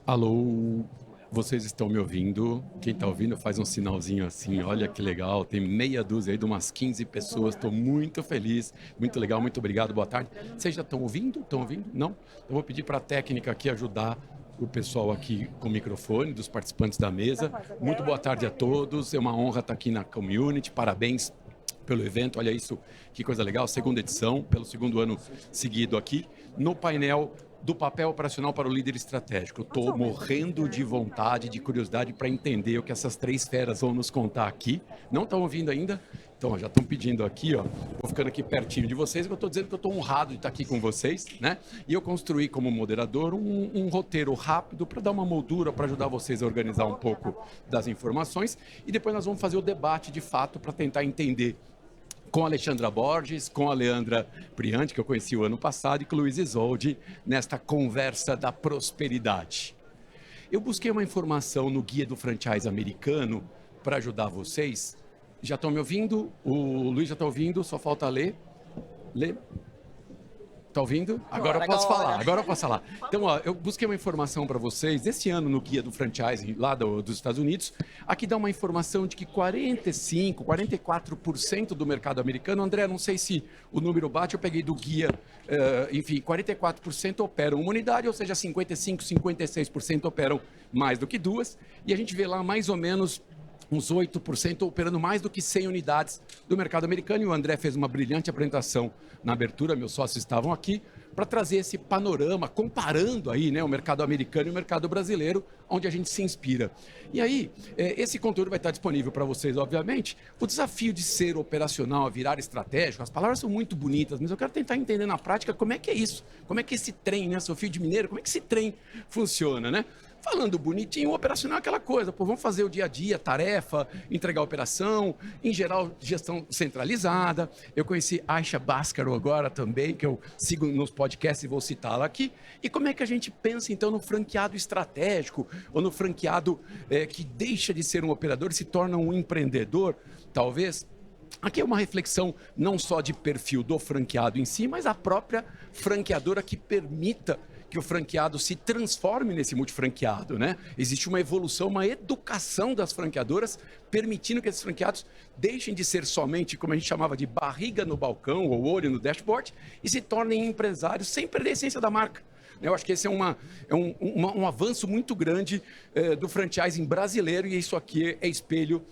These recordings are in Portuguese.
Alô, vocês estão me ouvindo? Quem está ouvindo faz um sinalzinho assim, olha que legal, tem meia dúzia aí de umas 15 pessoas, estou muito feliz, muito legal, muito obrigado, boa tarde. Vocês já estão ouvindo? Estão ouvindo? Não? Então vou pedir para a técnica aqui ajudar o pessoal aqui com o microfone, dos participantes da mesa. Muito boa tarde a todos, é uma honra estar aqui na Community, parabéns pelo evento, olha isso, que coisa legal, segunda edição, pelo segundo ano seguido aqui, no painel do papel operacional para o líder estratégico. Estou morrendo de vontade, de curiosidade para entender o que essas três feras vão nos contar aqui. Não estão ouvindo ainda? Então, já estão pedindo aqui, ó. Vou ficando aqui pertinho de vocês, eu estou dizendo que eu estou honrado de estar aqui com vocês, né? E eu construí como moderador um roteiro rápido para dar uma moldura, para ajudar vocês a organizar um pouco das informações. E depois nós vamos fazer o debate de fato para tentar entender com a Alexandra Borges, com a Leandra Priante, que eu conheci o ano passado, e com o Luiz Isoldi, nesta conversa da prosperidade. Eu busquei uma informação no Guia do Franchise Americano para ajudar vocês. Já estão me ouvindo? O Luiz já está ouvindo, só falta ler. Ler. Tá ouvindo? Agora eu posso falar. Então, ó, eu busquei uma informação para vocês. Esse ano, no Guia do Franchising, lá dos Estados Unidos, aqui dá uma informação de que 45%, 44% do mercado americano, André, não sei se o número bate, eu peguei do guia, enfim, 44% operam uma unidade, ou seja, 55%, 56% operam mais do que duas, e a gente vê lá mais ou menos uns 8% operando mais do que 100 unidades do mercado americano. E o André fez uma brilhante apresentação na abertura, meus sócios estavam aqui, para trazer esse panorama, comparando aí, né, o mercado americano e o mercado brasileiro, onde a gente se inspira. E aí, esse conteúdo vai estar disponível para vocês, obviamente. O desafio de ser operacional, virar estratégico, as palavras são muito bonitas, mas eu quero tentar entender na prática como é que é isso, como é que esse trem, né, sou filho de mineiro, como é que esse trem funciona, né? Falando bonitinho, o operacional é aquela coisa, pô, vamos fazer o dia a dia, tarefa, entregar a operação, em geral, gestão centralizada. Eu conheci Aisha Bhaskar agora também, que eu sigo nos podcasts e vou citá-la aqui. E como é que a gente pensa, então, no franqueado estratégico, ou no franqueado que deixa de ser um operador e se torna um empreendedor, talvez? Aqui é uma reflexão não só de perfil do franqueado em si, mas a própria franqueadora que permita que o franqueado se transforme nesse multifranqueado, né? Existe uma evolução, uma educação das franqueadoras, permitindo que esses franqueados deixem de ser somente, como a gente chamava de barriga no balcão ou olho no dashboard, e se tornem empresários sem perder a essência da marca. Eu acho que esse é um avanço muito grande do franchising brasileiro, e isso aqui é espelho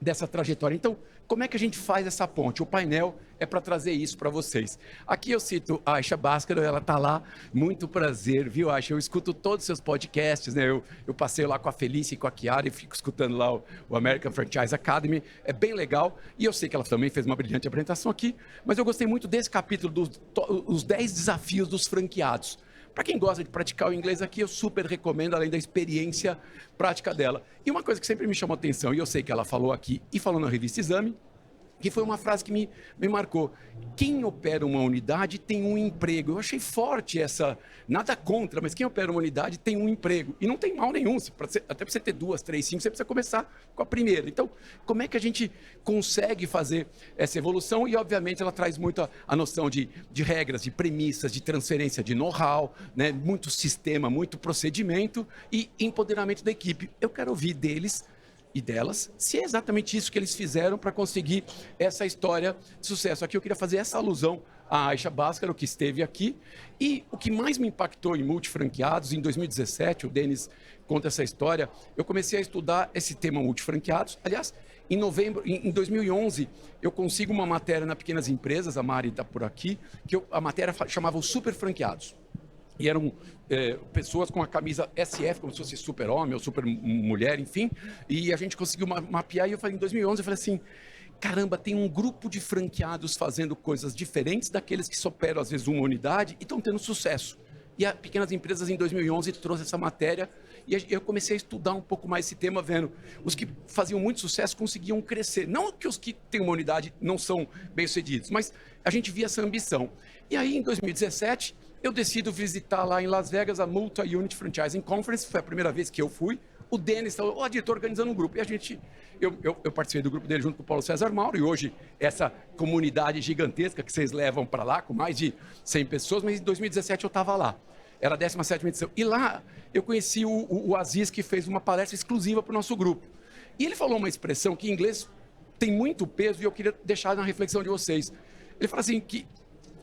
dessa trajetória. Então, como é que a gente faz essa ponte? O painel é para trazer isso para vocês. Aqui eu cito a Aisha Bhaskar, ela está lá, muito prazer, viu, Aisha? Eu escuto todos os seus podcasts, né? Eu passei lá com a Felícia e com a Chiara e fico escutando lá o American Franchise Academy, é bem legal, e eu sei que ela também fez uma brilhante apresentação aqui, mas eu gostei muito desse capítulo, dos 10 desafios dos franqueados. Para quem gosta de praticar o inglês aqui, eu super recomendo, além da experiência prática dela. E uma coisa que sempre me chamou a atenção, e eu sei que ela falou aqui e falou na revista Exame, que foi uma frase que me marcou. Quem opera uma unidade tem um emprego. Eu achei forte essa, nada contra, mas quem opera uma unidade tem um emprego. E não tem mal nenhum, até para você ter 2, 3, 5, você precisa começar com a primeira. Então, como é que a gente consegue fazer essa evolução? E, obviamente, ela traz muito a noção de regras, de premissas, de transferência de know-how, né? Muito sistema, muito procedimento e empoderamento da equipe. Eu quero ouvir deles e delas, se é exatamente isso que eles fizeram para conseguir essa história de sucesso. Aqui eu queria fazer essa alusão à Aisha Bhaskar, que esteve aqui, e o que mais me impactou em multifranqueados, em 2017, o Denis conta essa história, eu comecei a estudar esse tema multifranqueados. Aliás, em 2011, eu consigo uma matéria na Pequenas Empresas, a Mari está por aqui, que a matéria chamava os super franqueados. E eram pessoas com a camisa SF, como se fosse super homem ou super mulher, enfim. E a gente conseguiu mapear. E eu falei, em 2011, eu falei assim, caramba, tem um grupo de franqueados fazendo coisas diferentes daqueles que só operam, às vezes, uma unidade e estão tendo sucesso. E a Pequenas Empresas, em 2011, trouxe essa matéria. E eu comecei a estudar um pouco mais esse tema, vendo os que faziam muito sucesso conseguiam crescer. Não que os que têm uma unidade não são bem-sucedidos, mas a gente via essa ambição. E aí, em 2017... eu decido visitar lá em Las Vegas a Multi-Unit Franchising Conference, foi a primeira vez que eu fui. O Denis estava, o diretor, organizando um grupo. E eu participei do grupo dele junto com o Paulo César Mauro, e hoje essa comunidade gigantesca que vocês levam para lá, com mais de 100 pessoas, mas em 2017 eu estava lá. era a 17ª edição. E lá eu conheci o Aziz, que fez uma palestra exclusiva para o nosso grupo. E ele falou uma expressão que em inglês tem muito peso e eu queria deixar na reflexão de vocês. Ele fala assim que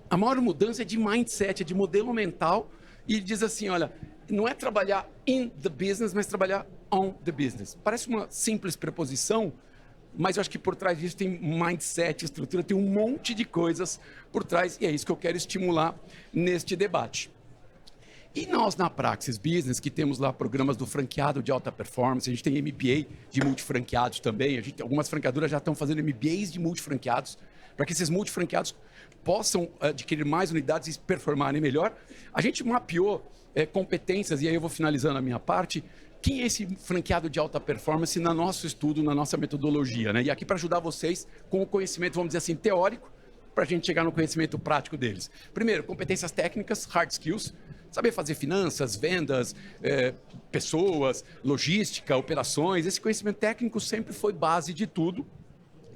a maior mudança é de mindset, é de modelo mental, e ele diz assim, olha, não é trabalhar in the business, mas trabalhar on the business. Parece uma simples preposição, mas eu acho que por trás disso tem mindset, estrutura, tem um monte de coisas por trás, e é isso que eu quero estimular neste debate. E nós, na Praxis Business, que temos lá programas do franqueado de alta performance, a gente tem MBA de multifranqueados também, algumas franqueadoras já estão fazendo MBAs de multifranqueados, para que esses multifranqueados possam adquirir mais unidades e performarem melhor. A gente mapeou competências, e aí eu vou finalizando a minha parte, quem é esse franqueado de alta performance no nosso estudo, na nossa metodologia, né? E aqui para ajudar vocês com o conhecimento, vamos dizer assim, teórico, para a gente chegar no conhecimento prático deles. Primeiro, competências técnicas, hard skills, saber fazer finanças, vendas, pessoas, logística, operações. Esse conhecimento técnico sempre foi base de tudo.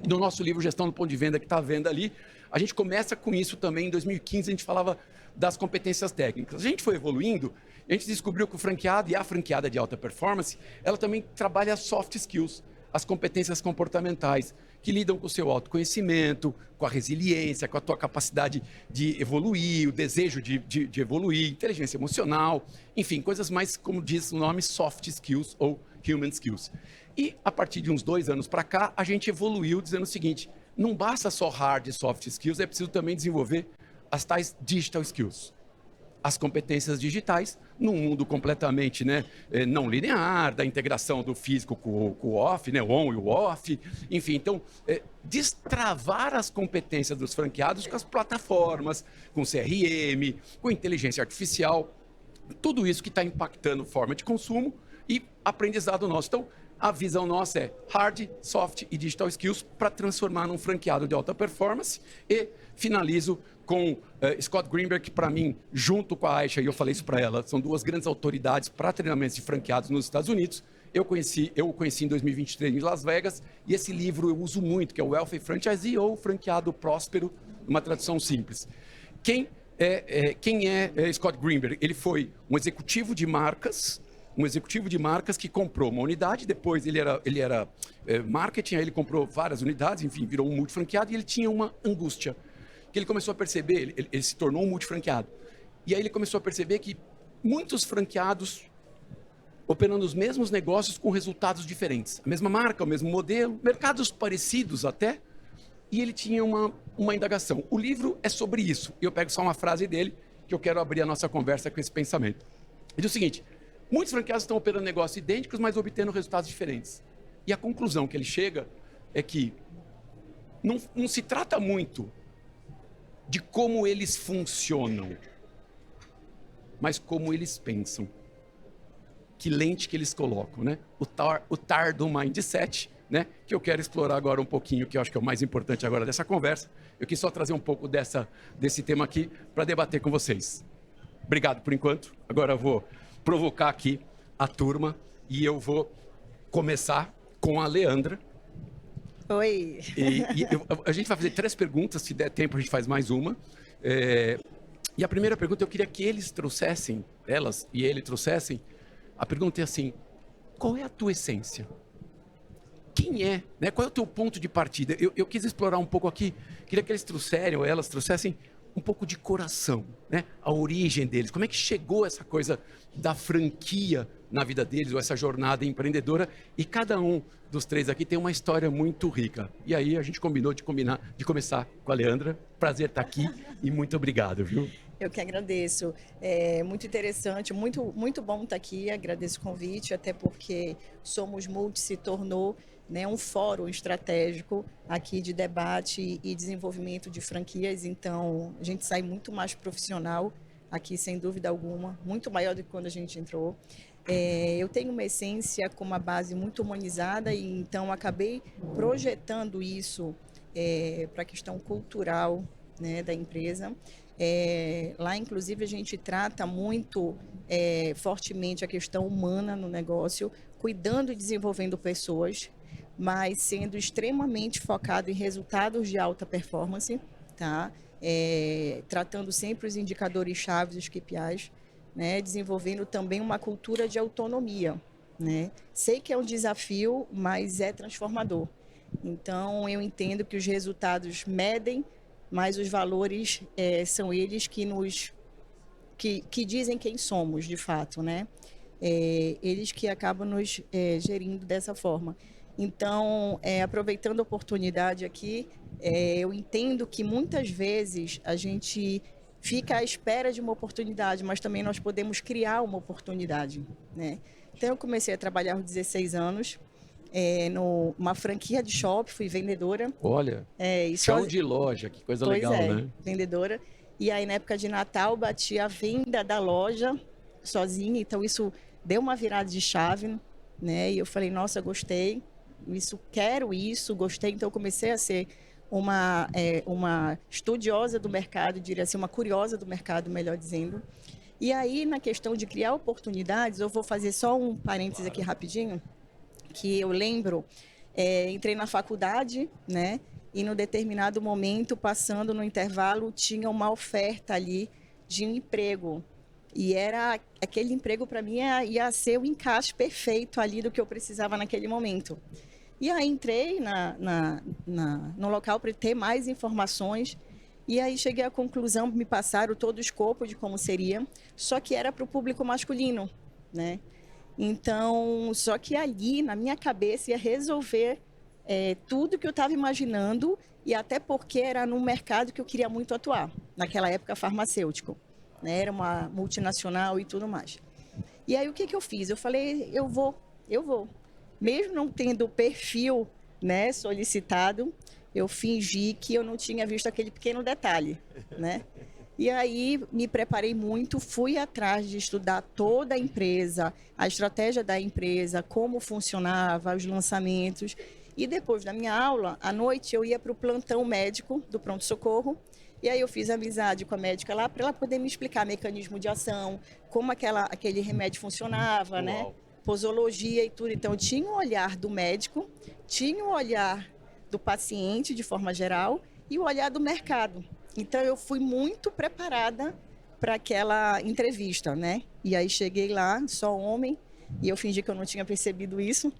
E no nosso livro Gestão do Ponto de Venda, que está à venda ali, a gente começa com isso também. Em 2015, a gente falava das competências técnicas. A gente foi evoluindo, a gente descobriu que o franqueado e a franqueada de alta performance, ela também trabalha soft skills, as competências comportamentais, que lidam com o seu autoconhecimento, com a resiliência, com a tua capacidade de evoluir, o desejo de evoluir, inteligência emocional, enfim, coisas mais, como diz o nome, soft skills ou human skills. E a partir de uns 2 anos para cá, a gente evoluiu dizendo o seguinte, não basta só hard e soft skills, é preciso também desenvolver as tais digital skills. As competências digitais, num mundo completamente não linear, da integração do físico com o off, o on e o off, enfim, então, destravar as competências dos franqueados com as plataformas, com CRM, com inteligência artificial, tudo isso que está impactando forma de consumo e aprendizado nosso. Então, a visão nossa é hard, soft e digital skills para transformar num franqueado de alta performance. E finalizo com Scott Greenberg, que para mim, junto com a Aisha, e eu falei isso para ela, são 2 grandes autoridades para treinamentos de franqueados nos Estados Unidos. Eu o conheci em 2023 em Las Vegas, e esse livro eu uso muito, que é o Wealthy Franchisee ou Franqueado Próspero, uma tradução simples. Quem é Scott Greenberg? Ele foi um executivo de marcas que comprou uma unidade, depois ele era marketing, aí ele comprou várias unidades, enfim, virou um multifranqueado, e ele tinha uma angústia, que ele começou a perceber, ele se tornou um multifranqueado, e aí ele começou a perceber que muitos franqueados operando os mesmos negócios com resultados diferentes, a mesma marca, o mesmo modelo, mercados parecidos até, e ele tinha uma indagação. O livro é sobre isso, e eu pego só uma frase dele, que eu quero abrir a nossa conversa com esse pensamento. Ele diz o seguinte: muitos franqueados estão operando negócios idênticos, mas obtendo resultados diferentes. E a conclusão que ele chega é que não se trata muito de como eles funcionam, mas como eles pensam. Que lente que eles colocam, né? O TAR do mindset, né? Que eu quero explorar agora um pouquinho, que eu acho que é o mais importante agora dessa conversa. Eu quis só trazer um pouco desse tema aqui para debater com vocês. Obrigado por enquanto. Agora eu vou provocar aqui a turma e eu vou começar com a Leandra. Oi. A gente vai fazer 3 perguntas, se der tempo a gente faz mais uma. E a primeira pergunta eu queria que eles trouxessem, elas e ele trouxessem, a pergunta é assim: qual é a tua essência? Quem é? Né? Qual é o teu ponto de partida? Eu quis explorar um pouco aqui, queria que eles trouxessem, ou elas trouxessem um pouco de coração, né? A origem deles, como é que chegou essa coisa da franquia na vida deles, ou essa jornada empreendedora, e cada um dos 3 aqui tem uma história muito rica. E aí a gente combinou de começar com a Leandra. Prazer estar aqui e muito obrigado, viu? Eu que agradeço. É muito interessante, muito, muito bom estar aqui. Agradeço o convite, até porque Somos Multi se tornou, né, um fórum estratégico aqui de debate e desenvolvimento de franquias. Então, a gente sai muito mais profissional aqui, sem dúvida alguma, muito maior do que quando a gente entrou. Eu tenho uma essência com uma base muito humanizada, e então acabei projetando isso para a questão cultural, né, da empresa. Lá, inclusive, a gente trata muito fortemente a questão humana no negócio, cuidando e desenvolvendo pessoas, mas sendo extremamente focado em resultados de alta performance, tá? Tratando sempre os indicadores chaves, os KPIs. né, desenvolvendo também uma cultura de autonomia, né? Sei que é um desafio, mas é transformador. Então, eu entendo que os resultados medem, mas os valores são eles que que dizem quem somos, de fato, né? Eles que acabam nos gerindo dessa forma. Então, aproveitando a oportunidade aqui, eu entendo que muitas vezes a gente fica à espera de uma oportunidade, mas também nós podemos criar uma oportunidade, né? Então, eu comecei a trabalhar aos 16 anos, numa franquia de shopping, fui vendedora. Olha, chão de loja, que coisa Pois legal, é, né? vendedora. E aí, na época de Natal, bati a venda da loja sozinha, então isso deu uma virada de chave, né? E eu falei, nossa, gostei, quero isso, gostei. Então, eu comecei a ser uma estudiosa do mercado, diria assim, uma curiosa do mercado, melhor dizendo. E aí, na questão de criar oportunidades, eu vou fazer só um parênteses aqui rapidinho, que eu lembro, entrei na faculdade, né? E no determinado momento, passando no intervalo, tinha uma oferta ali de um emprego. E era aquele emprego para mim ia ser o encaixe perfeito ali do que eu precisava naquele momento. E aí entrei no local para ter mais informações. E aí cheguei à conclusão, me passaram todo o escopo de como seria, só que era para o público masculino, né? Então, só que ali, na minha cabeça, ia resolver tudo que eu estava imaginando, e até porque era num mercado que eu queria muito atuar, naquela época farmacêutico, né? Era uma multinacional e tudo mais. E aí, o que eu fiz? Eu falei, eu vou. Mesmo não tendo o perfil, né, solicitado, eu fingi que eu não tinha visto aquele pequeno detalhe, né? E aí me preparei muito, fui atrás de estudar toda a empresa, a estratégia da empresa, como funcionava, os lançamentos. E depois da minha aula, à noite, eu ia para o plantão médico do pronto-socorro. E aí eu fiz amizade com a médica lá para ela poder me explicar mecanismo de ação, como aquele remédio funcionava, né? Posologia e tudo. Então, eu tinha um olhar do médico, tinha um olhar do paciente de forma geral e o olhar do mercado. Então, eu fui muito preparada para aquela entrevista, né? E aí cheguei lá, só homem, e eu fingi que eu não tinha percebido isso,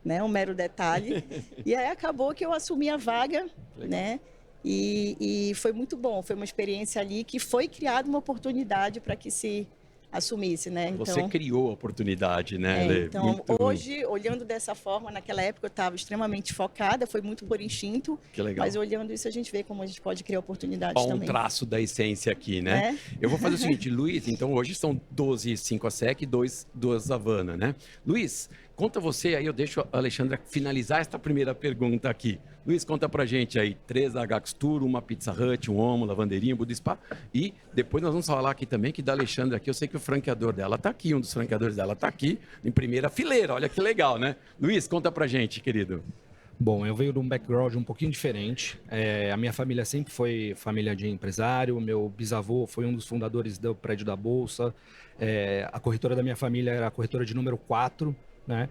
né? Um mero detalhe. E aí acabou que eu assumi a vaga, né? E foi muito bom, foi uma experiência ali que foi criada uma oportunidade para que se assumisse, né? Então, você criou a oportunidade, né, Lê? então, Muito... hoje, olhando dessa forma, naquela época eu estava extremamente focada, foi muito por instinto. Que legal. Mas olhando isso, a gente vê como a gente pode criar oportunidades Ó, um também. traço da essência aqui, né? Eu vou fazer o seguinte, Luiz, então hoje são 12 5 a SEC e 2 Havana, né? Luiz, conta você aí, eu deixo a Alexandra finalizar esta primeira pergunta aqui. Luiz, conta pra gente aí, 3 da Gaxtur, uma Pizza Hut, um Omo, Lavanderia, um Budispa. E depois nós vamos falar aqui também que da Alexandra aqui, eu sei que o franqueador dela tá aqui, um dos franqueadores dela tá aqui, em primeira fileira, olha que legal, né? Luiz, conta pra gente, querido. Bom, eu venho de um background um pouquinho diferente. A minha família sempre foi família de empresário. Meu bisavô foi um dos fundadores do prédio da Bolsa. A corretora da minha família era a corretora de número 4, né?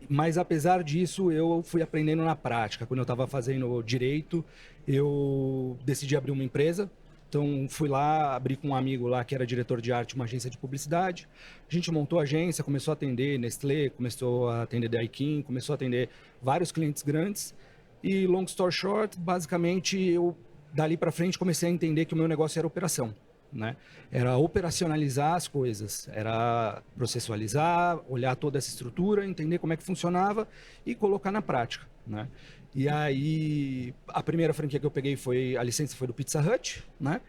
Mas apesar disso, eu fui aprendendo na prática. Quando eu estava fazendo direito, eu decidi abrir uma empresa. Então, fui lá, abri com um amigo lá que era diretor de arte, uma agência de publicidade. A gente montou a agência, começou a atender Nestlé, começou a atender Daikin, começou a atender vários clientes grandes. E, long story short, basicamente, eu dali para frente comecei a entender que o meu negócio era operação, né? Era operacionalizar as coisas, era processualizar, olhar toda essa estrutura, entender como é que funcionava e colocar na prática, né? E aí, a primeira franquia que eu peguei a licença foi do Pizza Hut, né?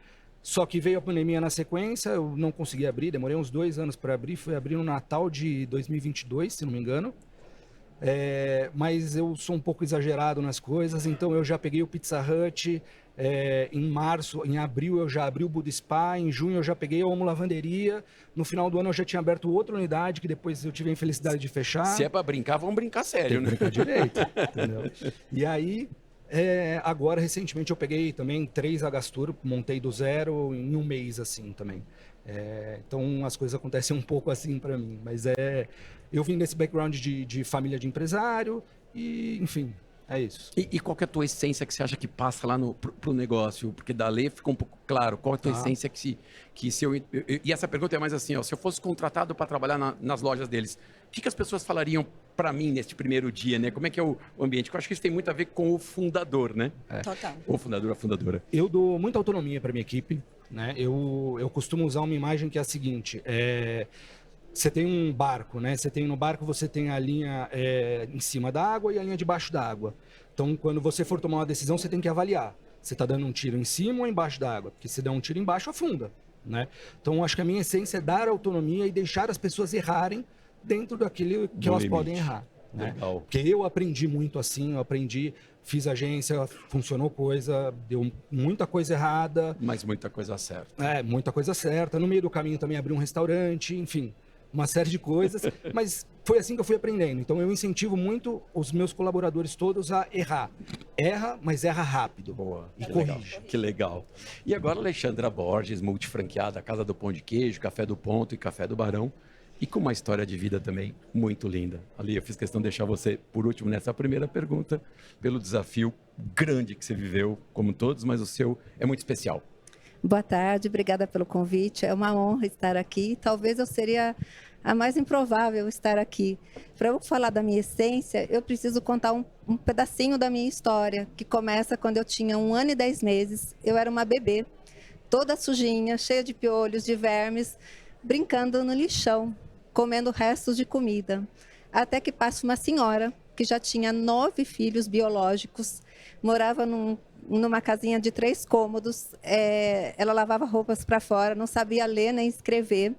Só que veio a pandemia na sequência, eu não consegui abrir, demorei uns 2 anos para abrir, fui abrir no Natal de 2022, se não me engano. Mas eu sou um pouco exagerado nas coisas, então eu já peguei o Pizza Hut, em abril eu já abri o Budispa, em junho eu já peguei a Omo Lavanderia, no final do ano eu já tinha aberto outra unidade, que depois eu tive a infelicidade de fechar. Se é para brincar, vamos brincar sério, né? Brincar direito, entendeu? E aí, agora recentemente eu peguei também 3 Agastur, montei do zero em um mês assim também. Então as coisas acontecem um pouco assim para mim, mas eu vim desse background de família de empresário e, enfim, É isso. E qual que é a tua essência que você acha que passa lá pro negócio? Porque da lei ficou um pouco claro. Qual é a tua essência que se eu... E essa pergunta é mais assim, ó, se eu fosse contratado para trabalhar nas lojas deles, o que as pessoas falariam para mim neste primeiro dia, né? Como é que é o ambiente? Eu acho que isso tem muito a ver com o fundador, né? Total. O fundador, a fundadora. Eu dou muita autonomia para minha equipe, né? Eu costumo usar uma imagem que é a seguinte: você tem um barco, né? No barco você tem a linha em cima da água e a linha debaixo da água. Então, quando você for tomar uma decisão, você tem que avaliar. Você está dando um tiro em cima ou embaixo da água? Porque se der um tiro embaixo, afunda, né? Então, acho que a minha essência é dar autonomia e deixar as pessoas errarem dentro daquilo que elas podem errar. Né? Legal. Porque eu aprendi muito assim, fiz agência, funcionou coisa, deu muita coisa errada. Mas muita coisa certa. Muita coisa certa. No meio do caminho também abri um restaurante, enfim, uma série de coisas. Mas foi assim que eu fui aprendendo. Então eu incentivo muito os meus colaboradores todos a errar. Erra, mas erra rápido. Boa. E Legal. corrige. Que legal. E agora Alexandra Borges, multifranqueada, Casa do Pão de Queijo, Café do Ponto e Café do Barão. E com uma história de vida também muito linda. Ali, eu fiz questão de deixar você por último nessa primeira pergunta, pelo desafio grande que você viveu, como todos, mas o seu é muito especial. Boa tarde, obrigada pelo convite. É uma honra estar aqui. Talvez eu seria a mais improvável estar aqui. Para eu falar da minha essência, eu preciso contar um pedacinho da minha história, que começa quando eu tinha 1 ano e 10 meses. Eu era uma bebê, toda sujinha, cheia de piolhos, de vermes, brincando no lixão, comendo restos de comida. Até que passa uma senhora que já tinha 9 filhos biológicos, morava numa casinha de 3 cômodos, ela lavava roupas para fora, não sabia ler nem escrever,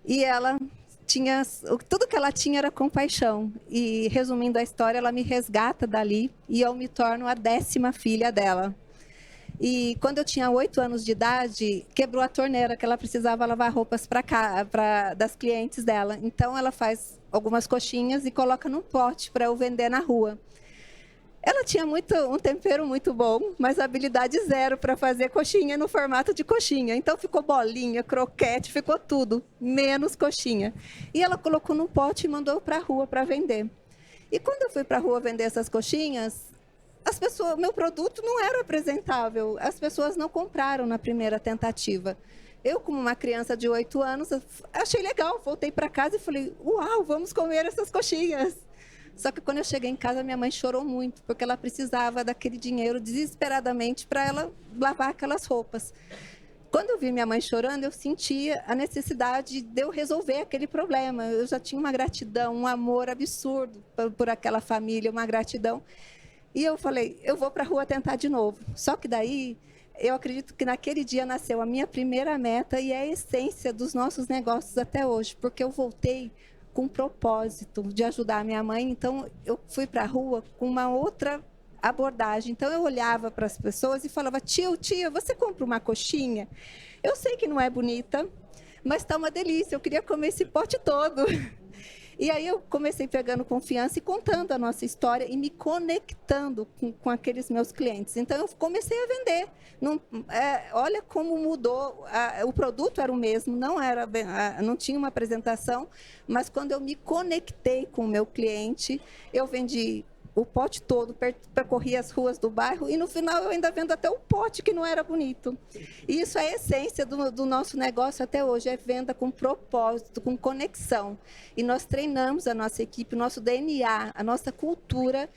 e ela tinha, tudo que ela tinha era compaixão. E resumindo a história, ela me resgata dali e eu me torno a 10ª filha dela. E quando eu tinha 8 anos de idade, quebrou a torneira, que ela precisava lavar roupas das clientes dela. Então, ela faz algumas coxinhas e coloca num pote para eu vender na rua. Ela tinha um tempero muito bom, mas habilidade zero para fazer coxinha no formato de coxinha. Então, ficou bolinha, croquete, ficou tudo, menos coxinha. E ela colocou num pote e mandou para a rua para vender. E quando eu fui para a rua vender essas coxinhas, meu produto não era apresentável, as pessoas não compraram na primeira tentativa. Eu, como uma criança de 8 anos, achei legal, voltei para casa e falei, uau, vamos comer essas coxinhas. Só que quando eu cheguei em casa, minha mãe chorou muito, porque ela precisava daquele dinheiro desesperadamente para ela lavar aquelas roupas. Quando eu vi minha mãe chorando, eu sentia a necessidade de eu resolver aquele problema. Eu já tinha uma gratidão, um amor absurdo por aquela família, uma gratidão. E eu falei, eu vou para a rua tentar de novo. Só que daí, eu acredito que naquele dia nasceu a minha primeira meta e é a essência dos nossos negócios até hoje, porque eu voltei com o propósito de ajudar a minha mãe. Então, eu fui para a rua com uma outra abordagem. Então, eu olhava para as pessoas e falava, tia, você compra uma coxinha? Eu sei que não é bonita, mas está uma delícia, eu queria comer esse pote todo. E aí eu comecei pegando confiança e contando a nossa história e me conectando com aqueles meus clientes. Então, eu comecei a vender. Olha como mudou. O produto era o mesmo, não tinha uma apresentação, mas quando eu me conectei com o meu cliente, eu vendi o pote todo, percorri as ruas do bairro e no final eu ainda vendo até o pote que não era bonito. E isso é a essência do nosso negócio até hoje, é venda com propósito, com conexão. E nós treinamos a nossa equipe, o nosso DNA, a nossa cultura.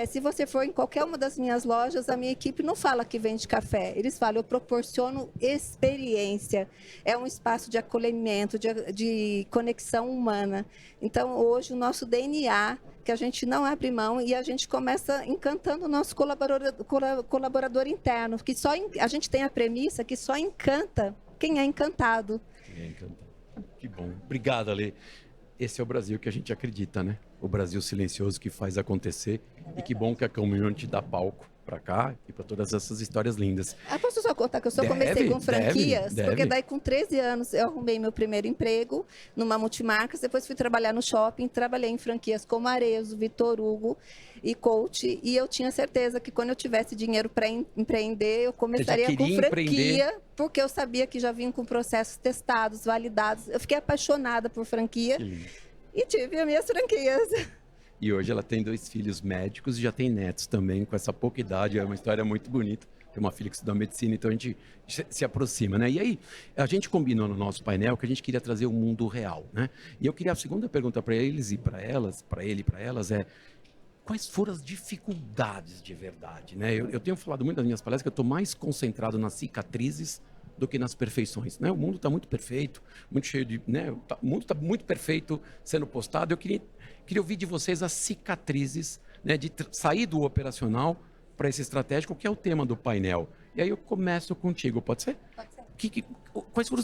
Se você for em qualquer uma das minhas lojas, a minha equipe não fala que vende café, eles falam, eu proporciono experiência. É um espaço de acolhimento, de conexão humana. Então, hoje, o nosso DNA, que a gente não abre mão e a gente começa encantando o nosso colaborador interno, que a gente tem a premissa que só encanta quem é encantado. Que bom. Obrigado, Ale. Esse é o Brasil que a gente acredita, né? O Brasil silencioso que faz acontecer. E que bom que a Community dá palco para cá e para todas essas histórias lindas. Posso só contar que eu só comecei com franquias? Deve. Porque daí com 13 anos eu arrumei meu primeiro emprego numa multimarcas, depois fui trabalhar no shopping, trabalhei em franquias como Arezzo, Vitor Hugo e Coach, e eu tinha certeza que quando eu tivesse dinheiro para empreender, eu começaria com franquia, porque eu sabia que já vinham com processos testados, validados. Eu fiquei apaixonada por franquia e tive as minhas franquias. E hoje ela tem 2 filhos médicos e já tem netos também, com essa pouca idade. É uma história muito bonita. Tem uma filha que estuda medicina, então a gente se aproxima, né? E aí, a gente combinou no nosso painel que a gente queria trazer o mundo real, né? E eu queria, a segunda pergunta para eles e para elas, para ele e para elas é: quais foram as dificuldades de verdade, né? Eu tenho falado muito nas minhas palestras que eu estou mais concentrado nas cicatrizes do que nas perfeições, né? O mundo está muito perfeito, muito cheio de, né? O mundo está muito perfeito sendo postado. Eu queria ouvir de vocês as cicatrizes, né? De sair do operacional para esse estratégico, que é o tema do painel. E aí eu começo contigo, pode ser? Pode ser. Quais foram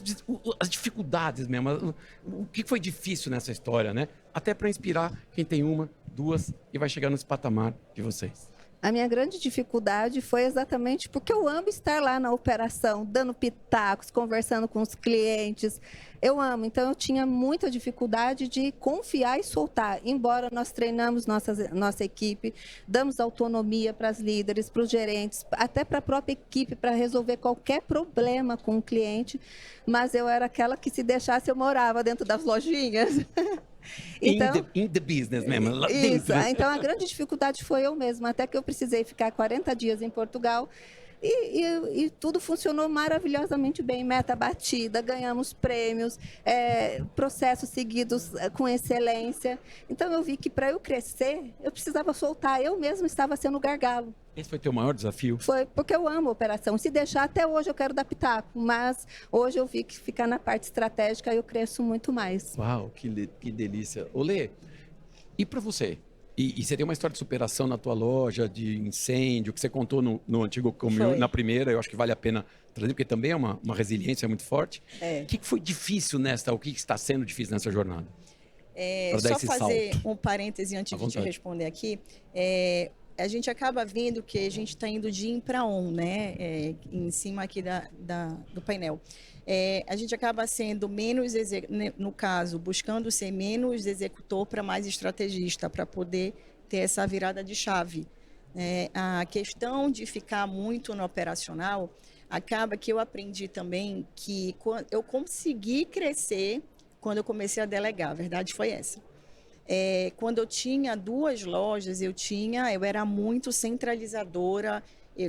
as dificuldades mesmo? O que foi difícil nessa história, né? Até para inspirar quem tem uma, 2 e vai chegar nesse patamar de vocês. A minha grande dificuldade foi exatamente porque eu amo estar lá na operação, dando pitacos, conversando com os clientes. Eu amo, então eu tinha muita dificuldade de confiar e soltar. Embora nós treinamos nossa equipe, damos autonomia para as líderes, para os gerentes, até para a própria equipe, para resolver qualquer problema com o cliente, mas eu era aquela que, se deixasse, eu morava dentro das lojinhas. Então, in the business mesmo, lá isso, dentro. então a grande dificuldade foi eu mesma, até que eu precisei ficar 40 dias em Portugal e tudo funcionou maravilhosamente bem, meta batida, ganhamos prêmios, processos seguidos com excelência. Então eu vi que para eu crescer, eu precisava soltar, eu mesma estava sendo gargalo. Esse foi teu maior desafio? Foi porque eu amo a operação. Se deixar, até hoje eu quero dar pitaco, mas hoje eu vi que ficar na parte estratégica eu cresço muito mais. Uau, que delícia. Olê, e para você? E você tem uma história de superação na tua loja, de incêndio, que você contou no antigo Comil, na primeira, eu acho que vale a pena trazer, porque também é uma resiliência muito forte. O que foi difícil o que está sendo difícil nessa jornada? Só fazer um parêntese antes de te responder aqui. A gente acaba vendo que a gente está indo de in para on, né? Em cima aqui do painel. A gente acaba sendo menos, no caso, buscando ser menos executor para mais estrategista, para poder ter essa virada de chave. A questão de ficar muito no operacional, acaba que eu aprendi também que eu consegui crescer quando eu comecei a delegar. A verdade foi essa. Quando eu tinha 2 lojas, eu era muito centralizadora,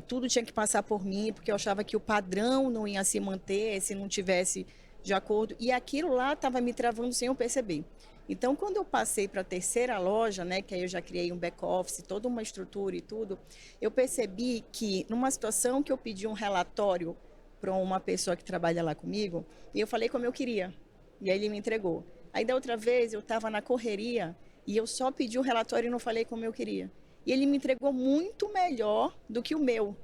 tudo tinha que passar por mim, porque eu achava que o padrão não ia se manter se não tivesse de acordo, e aquilo lá estava me travando sem eu perceber. Então, quando eu passei para a 3ª loja, né, que aí eu já criei um back-office, toda uma estrutura e tudo, eu percebi que numa situação que eu pedi um relatório para uma pessoa que trabalha lá comigo, e eu falei como eu queria, e aí ele me entregou. Aí da outra vez eu estava na correria e eu só pedi o relatório e não falei como eu queria. E ele me entregou muito melhor do que o meu.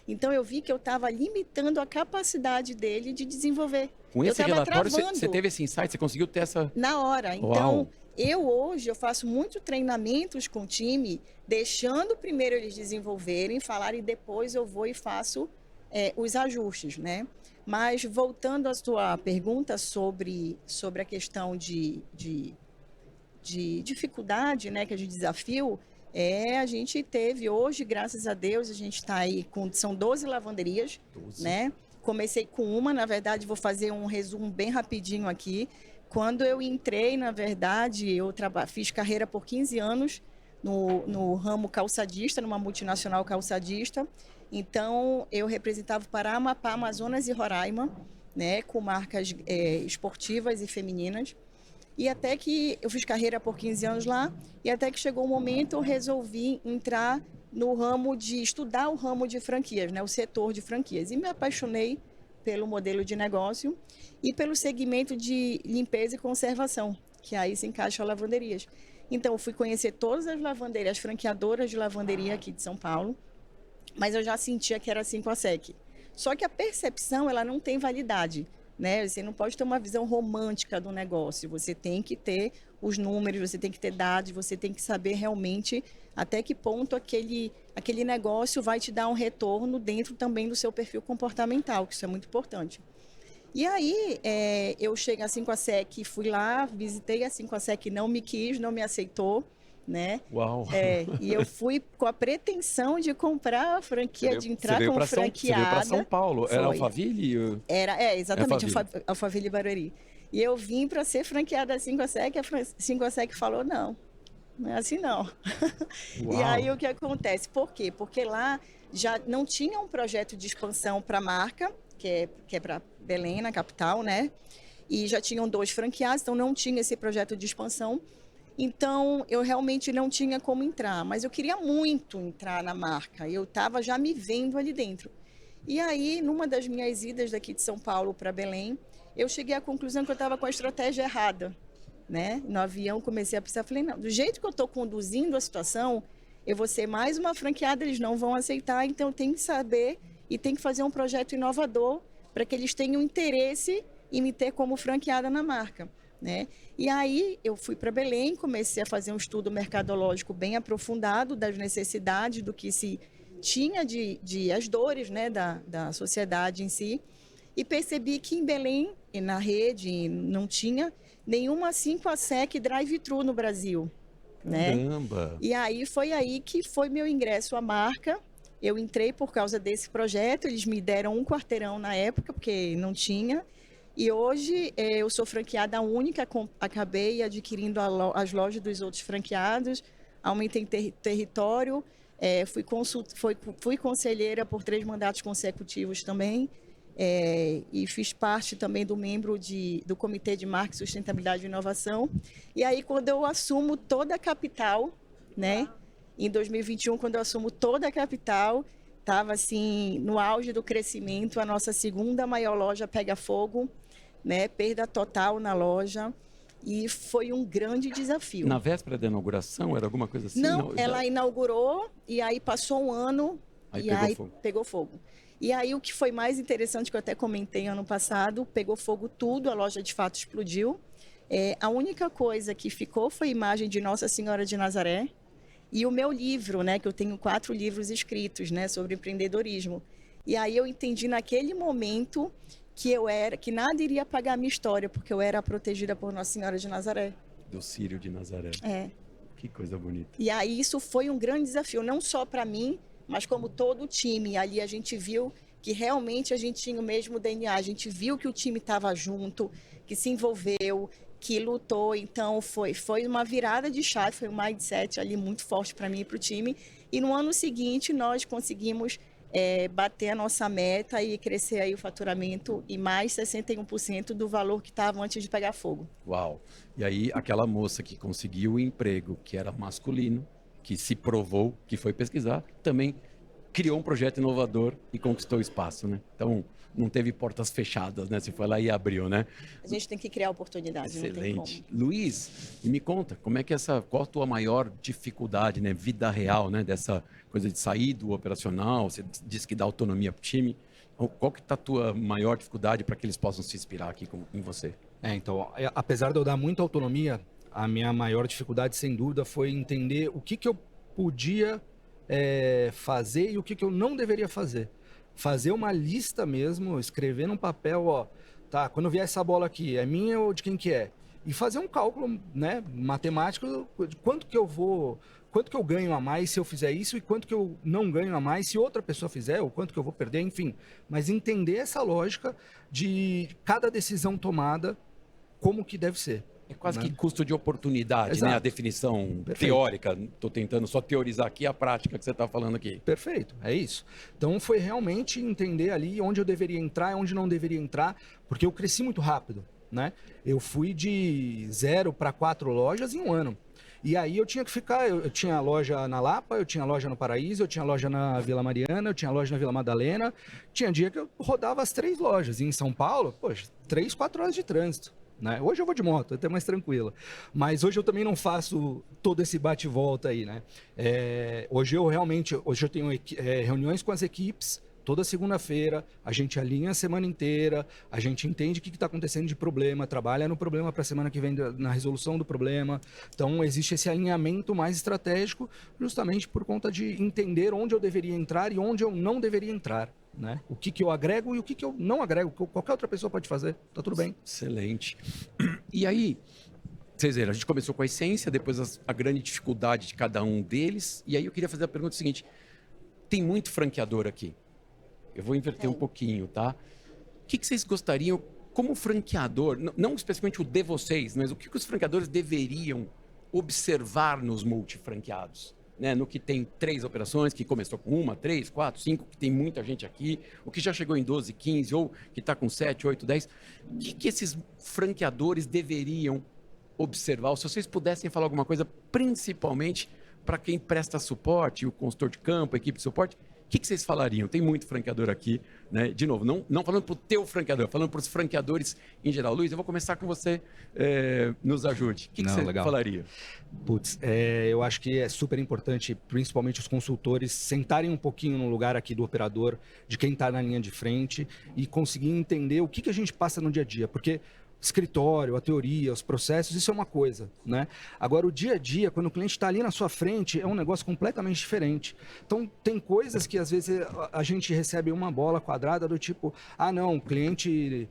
Então eu vi que eu estava limitando a capacidade dele de desenvolver. Com esse relatório você teve esse insight, você conseguiu ter essa... Na hora. Então, hoje eu faço muito treinamentos com o time, deixando primeiro eles desenvolverem, falarem, e depois eu vou e faço os ajustes, né? Mas voltando à sua pergunta sobre a questão de dificuldade, né, que é de desafio, a gente teve hoje, graças a Deus, a gente está aí são 12 lavanderias, 12. Né? Comecei com uma, na verdade, vou fazer um resumo bem rapidinho aqui. Quando eu entrei, na verdade, eu fiz carreira por 15 anos no ramo calçadista, numa multinacional calçadista. Então, eu representava para Amapá, Amazonas e Roraima, né, com marcas esportivas e femininas. E até que eu fiz carreira por 15 anos lá, e até que chegou um momento eu resolvi entrar no ramo estudar o ramo de franquias, né, o setor de franquias. E me apaixonei pelo modelo de negócio e pelo segmento de limpeza e conservação, que aí se encaixa a lavanderias. Então, eu fui conhecer todas as lavanderias, as franqueadoras de lavanderia aqui de São Paulo, mas eu já sentia que era assim com a SEC. Só que a percepção, ela não tem validade, né? Você não pode ter uma visão romântica do negócio, você tem que ter os números, você tem que ter dados, você tem que saber realmente até que ponto aquele negócio vai te dar um retorno dentro também do seu perfil comportamental, que isso é muito importante. E aí, eu cheguei assim com a SEC, fui lá, visitei assim com a SEC, não me quis, não me aceitou, né? Uau! E eu fui com a pretensão de comprar a franquia, de entrar como franqueada. Você veio para São Paulo, era Alphaville? Exatamente, Alphaville e Barueri. E eu vim para ser franqueada assim com a SEC, a SEC falou não. não é assim não. E Uau. aí o que acontece? Por quê? Porque lá já não tinha um projeto de expansão para a marca, que é para Belém, na capital, né? E já tinham 2 franqueados, então não tinha esse projeto de expansão. Então, eu realmente não tinha como entrar, mas eu queria muito entrar na marca. Eu estava já me vendo ali dentro. E aí, numa das minhas idas daqui de São Paulo para Belém, eu cheguei à conclusão que eu estava com a estratégia errada, né? No avião, comecei a pensar, falei, não, do jeito que eu estou conduzindo a situação, eu vou ser mais uma franqueada, eles não vão aceitar, então eu tenho que saber e tenho que fazer um projeto inovador para que eles tenham interesse em me ter como franqueada na marca, né? E aí eu fui para Belém, comecei a fazer um estudo mercadológico bem aprofundado das necessidades, do que se tinha as dores, né, da sociedade em si, e percebi que em Belém, e na rede, não tinha nenhuma 5 a SEC drive-thru no Brasil, né? Caramba! E aí foi aí que foi meu ingresso à marca. Eu entrei por causa desse projeto, eles me deram um quarteirão na época, porque não tinha. E hoje eu sou franqueada única, acabei adquirindo as lojas dos outros franqueados, aumentei território, fui conselheira por 3 mandatos consecutivos também, e fiz parte também do do Comitê de Marca, Sustentabilidade e Inovação. E aí, quando eu assumo toda a capital, né, em 2021, quando eu assumo toda a capital, estava assim, no auge do crescimento, a nossa segunda maior loja pega fogo, né, perda total na loja, e foi um grande desafio. Na véspera da inauguração, era alguma coisa assim? Não, ela inaugurou e aí passou um ano Aí e pegou aí fogo. pegou fogo. E aí o que foi mais interessante, que eu até comentei ano passado, pegou fogo tudo, a loja de fato explodiu. A única coisa que ficou foi a imagem de Nossa Senhora de Nazaré e o meu livro, né, que eu tenho 4 livros escritos, né, sobre empreendedorismo. E aí eu entendi naquele momento que nada iria apagar a minha história, porque eu era protegida por Nossa Senhora de Nazaré. Do Círio de Nazaré. Que coisa bonita. E aí isso foi um grande desafio, não só para mim, mas como todo o time. Ali a gente viu que realmente a gente tinha o mesmo DNA, a gente viu que o time estava junto, que se envolveu, que lutou. Então foi uma virada de chave, foi um mindset ali muito forte para mim e para o time. E no ano seguinte nós conseguimos bater a nossa meta e crescer aí o faturamento em mais 61% do valor que estava antes de pegar fogo. Uau! E aí, aquela moça que conseguiu o emprego, que era masculino, que se provou, que foi pesquisar, também criou um projeto inovador e conquistou o espaço, né? Então, não teve portas fechadas, né? Você foi lá e abriu, né? A gente tem que criar oportunidades, não tem como. Excelente. Luiz, me conta, qual a tua maior dificuldade, né? Vida real, né? Dessa coisa de sair do operacional, você disse que dá autonomia para o time. Qual que está a tua maior dificuldade para que eles possam se inspirar aqui em você? Então, apesar de eu dar muita autonomia, a minha maior dificuldade, sem dúvida, foi entender o que eu podia fazer e o que eu não deveria fazer. Fazer uma lista mesmo, escrever num papel, ó, tá, quando vier essa bola aqui, é minha ou de quem que é? E fazer um cálculo, né, matemático, de quanto que eu ganho a mais se eu fizer isso e quanto que eu não ganho a mais se outra pessoa fizer, ou quanto que eu vou perder, enfim. Mas entender essa lógica de cada decisão tomada, como que deve ser. É quase né? que custo de oportunidade, Exato. né? A definição Perfeito. teórica. Estou tentando só teorizar aqui a prática que você está falando aqui. Perfeito, é isso. Então foi realmente entender ali onde eu deveria entrar e onde não deveria entrar, porque eu cresci muito rápido, né? Eu fui de 0 para 4 lojas em um ano. E aí eu tinha que ficar, eu tinha loja na Lapa, eu tinha loja no Paraíso, eu tinha loja na Vila Mariana, eu tinha loja na Vila Madalena. Tinha dia que eu rodava as 3 lojas. E em São Paulo, poxa, 3, 4 horas de trânsito. Né? Hoje eu vou de moto, até mais tranquilo. Mas hoje eu também não faço todo esse bate e volta aí, né? Hoje eu tenho reuniões com as equipes, toda segunda-feira, a gente alinha a semana inteira, a gente entende o que está acontecendo de problema, trabalha no problema para a semana que vem na resolução do problema. Então existe esse alinhamento mais estratégico, justamente por conta de entender onde eu deveria entrar e onde eu não deveria entrar. Né? O que eu agrego e o que eu não agrego, qualquer outra pessoa pode fazer, tá tudo bem. Excelente. E aí, vocês viram, a gente começou com a essência, depois a grande dificuldade de cada um deles, e aí eu queria fazer a pergunta seguinte: tem muito franqueador aqui, eu vou inverter um pouquinho, tá? O que vocês gostariam, como franqueador, não especificamente o de vocês, mas o que os franqueadores deveriam observar nos multifranqueados? Né, no que tem 3 operações, que começou com 1, 3, 4, 5, que tem muita gente aqui, o que já chegou em 12, 15, ou que está com 7, 8, 10. O que esses franqueadores deveriam observar? Ou se vocês pudessem falar alguma coisa, principalmente para quem presta suporte, o consultor de campo, a equipe de suporte, o que vocês falariam? Tem muito franqueador aqui, né? De novo, não falando para o teu franqueador, falando para os franqueadores em geral. Luiz, eu vou começar com você, nos ajude. O que você falaria? Putz, eu acho que é super importante, principalmente os consultores, sentarem um pouquinho no lugar aqui do operador, de quem está na linha de frente, e conseguir entender o que a gente passa no dia a dia, porque escritório, a teoria, os processos, isso é uma coisa, né? Agora, o dia a dia, quando o cliente está ali na sua frente, é um negócio completamente diferente. Então, tem coisas que, às vezes, a gente recebe uma bola quadrada do tipo, ah, não, o cliente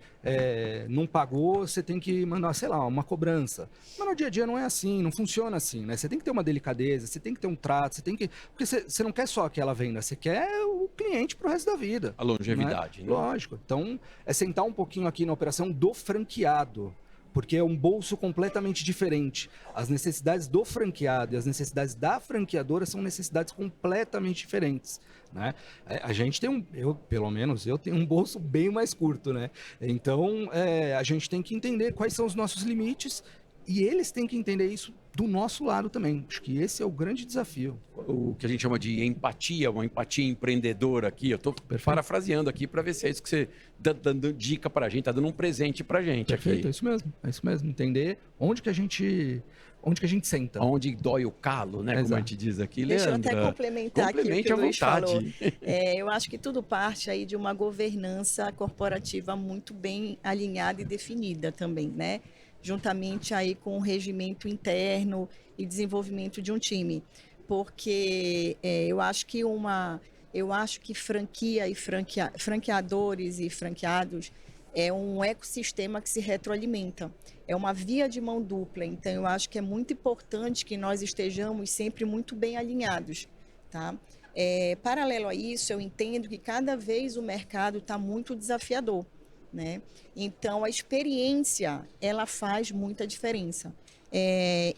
não pagou, você tem que mandar, sei lá, uma cobrança. Mas no dia a dia não é assim, não funciona assim, né? Você tem que ter uma delicadeza, você tem que ter um trato, você tem que... Porque você não quer só aquela venda, você quer o cliente pro resto da vida. A longevidade, né? Lógico. Então, é sentar um pouquinho aqui na operação do franqueado, porque é um bolso completamente diferente. As necessidades do franqueado e as necessidades da franqueadora são necessidades completamente diferentes, né? A gente tem pelo menos eu tenho um bolso bem mais curto, né? Então, a gente tem que entender quais são os nossos limites e eles têm que entender isso do nosso lado também. Acho que esse é o grande desafio. O que a gente chama de empatia, uma empatia empreendedora aqui. Eu estou parafraseando aqui para ver se é isso que você está dando dica para a gente, está dando um presente para a gente. Perfeito, aqui. É isso mesmo. Entender onde que a gente senta. Onde dói o calo, né? Como a gente diz aqui, Deixa Leandra. eu até complementar aqui o que o Luiz falou. Eu acho que tudo parte aí de uma governança corporativa muito bem alinhada e definida também, né? Juntamente aí com o regimento interno e desenvolvimento de um time. Porque eu acho que franquia e franqueadores e franqueados é um ecossistema que se retroalimenta. É uma via de mão dupla. Então, eu acho que é muito importante que nós estejamos sempre muito bem alinhados, tá? Paralelo a isso, eu entendo que cada vez o mercado está muito desafiador, né? Então, a experiência, ela faz muita diferença.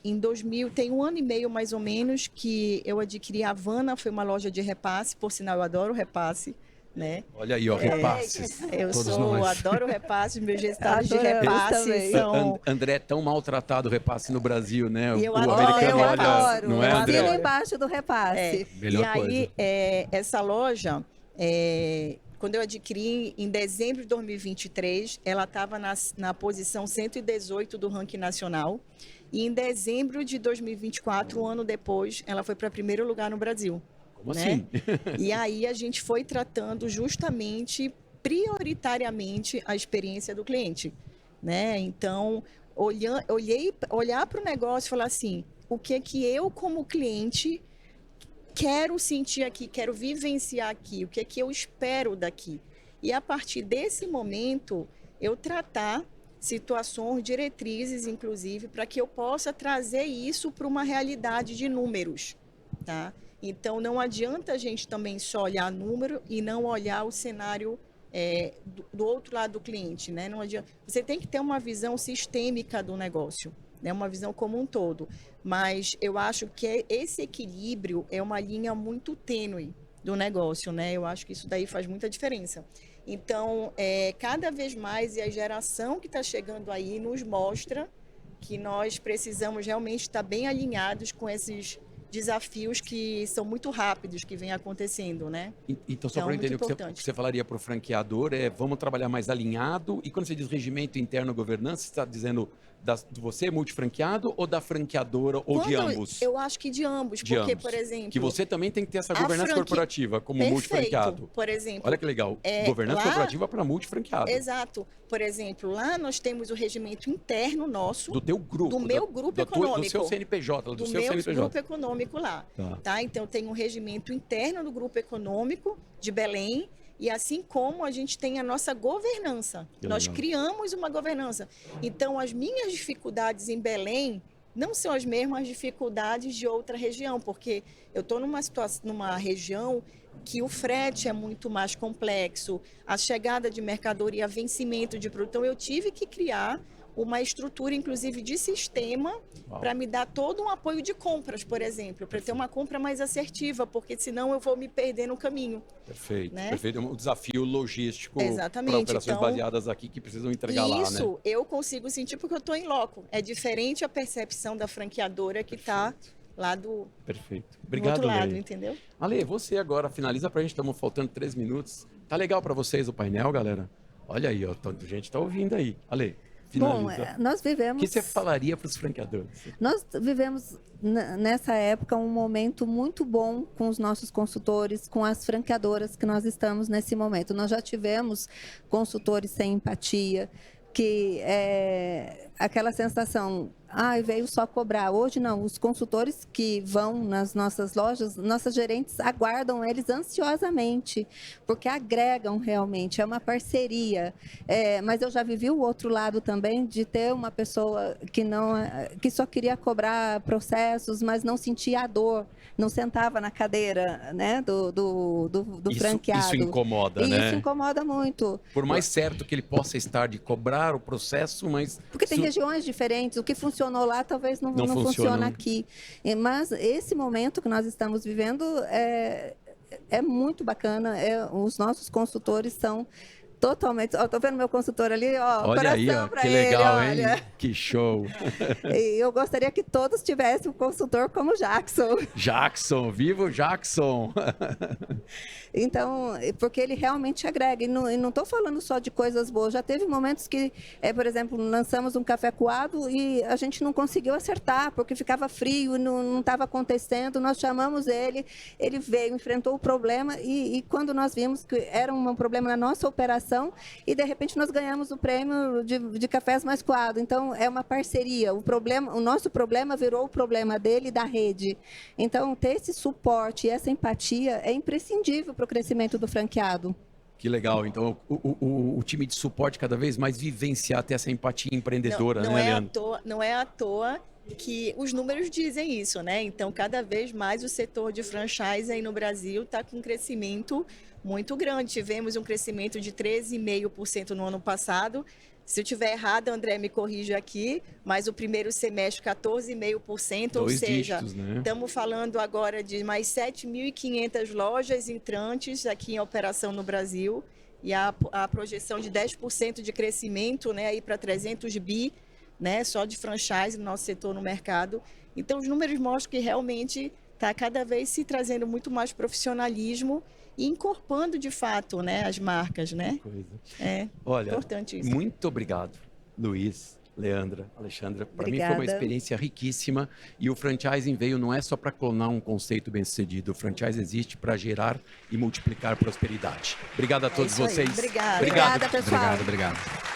Em 2000, tem 1 ano e meio mais ou menos que eu adquiri a Havana, foi uma loja de repasse, por sinal eu adoro repasse, né? Olha aí, ó, repasses. Adoro repasses, meus gestores de repasses são... André é tão maltratado o repasse no Brasil, né? Eu adoro. Não é, André? Assino embaixo do repasse. Melhor coisa. E aí, essa loja... Quando eu adquiri em dezembro de 2023, ela estava na posição 118 do ranking nacional. E em dezembro de 2024, um ano depois, ela foi para primeiro lugar no Brasil. Como assim? E aí a gente foi tratando justamente, prioritariamente, a experiência do cliente, né? Então, olhar para o negócio e falar assim, o que é que eu, como cliente, quero sentir aqui, quero vivenciar aqui, o que é que eu espero daqui. E a partir desse momento, eu tratar situações, diretrizes, inclusive, para que eu possa trazer isso para uma realidade de números, tá? Então, não adianta a gente também só olhar número e não olhar o cenário do outro lado do cliente, né? Não adianta. Você tem que ter uma visão sistêmica do negócio, né? Uma visão como um todo. Mas eu acho que esse equilíbrio é uma linha muito tênue do negócio, né? Eu acho que isso daí faz muita diferença. Então, cada vez mais, e a geração que está chegando aí nos mostra que nós precisamos realmente estar bem alinhados com esses desafios que são muito rápidos, que vêm acontecendo, né? Então, só para eu entender, o que você falaria para o franqueador vamos trabalhar mais alinhado, e quando você diz regimento interno governança, você está dizendo de você, multifranqueado, ou da franqueadora, ou de ambos? Eu acho que de ambos, porque, por exemplo... Que você também tem que ter essa governança corporativa, como multifranqueado. Por exemplo... Olha que legal, governança corporativa para multifranqueado. Exato. Por exemplo, lá nós temos o regimento interno nosso... Do teu grupo. Do meu grupo econômico. Do seu CNPJ. Do meu grupo econômico lá. Tá? Então, tem um regimento interno do grupo econômico de Belém, e assim como a gente tem a nossa governança. Nós criamos uma governança. Então, as minhas dificuldades em Belém não são as mesmas dificuldades de outra região, porque eu estou numa região que o frete é muito mais complexo, a chegada de mercadoria, vencimento de produto. Então, eu tive que criar uma estrutura, inclusive, de sistema para me dar todo um apoio de compras, por exemplo, para ter uma compra mais assertiva, porque senão eu vou me perder no caminho. Perfeito, né? perfeito. É um desafio logístico para Exatamente. operações Então, baseadas aqui que precisam entregar lá, né? Isso eu consigo sentir porque eu estou em loco. É diferente a percepção da franqueadora que está lá do Perfeito. do Obrigado, outro lado, Lei. entendeu? Ale, você agora finaliza pra gente, estamos faltando 3 minutos. Tá legal para vocês o painel, galera? Olha aí, ó, tanta gente tá ouvindo aí. Ale, Bom, finaliza. nós O vivemos... que você falaria para os franqueadores? Nós vivemos nessa época um momento muito bom com os nossos consultores, com as franqueadoras que nós estamos nesse momento. Nós já tivemos consultores sem empatia, que é aquela sensação, veio só cobrar. Hoje não, os consultores que vão nas nossas lojas, nossas gerentes aguardam eles ansiosamente, porque agregam realmente, é uma parceria. Mas eu já vivi o outro lado também, de ter uma pessoa que só queria cobrar processos, mas não sentia a dor, não sentava na cadeira, né, do franqueado. Isso incomoda, E né? isso incomoda muito. Por mais certo que ele possa estar de cobrar o processo, mas... Porque tem regiões diferentes, o que funcionou lá talvez não funciona aqui. Mas esse momento que nós estamos vivendo é muito bacana, os nossos consultores são totalmente... Estou vendo meu consultor ali, Olha aí, ó, que legal, hein? Que show! E eu gostaria que todos tivessem um consultor como o Jackson. Jackson, viva o Jackson! Então, porque ele realmente agrega. E não estou falando só de coisas boas. Já teve momentos que, por exemplo, lançamos um café coado e a gente não conseguiu acertar, porque ficava frio, não estava acontecendo. Nós chamamos ele, ele veio, enfrentou o problema e quando nós vimos que era um problema na nossa operação e, de repente, nós ganhamos o prêmio de cafés mais coado. Então, é uma parceria. O nosso problema virou o problema dele e da rede. Então, ter esse suporte e essa empatia é imprescindível para o crescimento do franqueado. Que legal. Então, o time de suporte cada vez mais vivenciar, ter essa empatia empreendedora, né, Leandro? Não é à toa que os números dizem isso, né? Então, cada vez mais o setor de franchise aí no Brasil está com um crescimento muito grande. Tivemos um crescimento de 13,5% no ano passado. Se eu estiver errada, André, me corrija aqui, mas o primeiro semestre 14,5%, ou seja, dígitos, né? Estamos falando agora de mais 7.500 lojas entrantes aqui em operação no Brasil e a projeção de 10% de crescimento, né, aí para 300 bi, né, só de franchise no nosso setor no mercado. Então, os números mostram que realmente está cada vez se trazendo muito mais profissionalismo e incorporando de fato, né, as marcas, né? Olha, importante isso. Muito obrigado, Luiz, Leandra, Alexandra. Para mim foi uma experiência riquíssima e o franchising veio não é só para clonar um conceito bem sucedido, o franchise existe para gerar e multiplicar prosperidade. Obrigado a todos vocês. Obrigada. Obrigada, pessoal. Obrigado.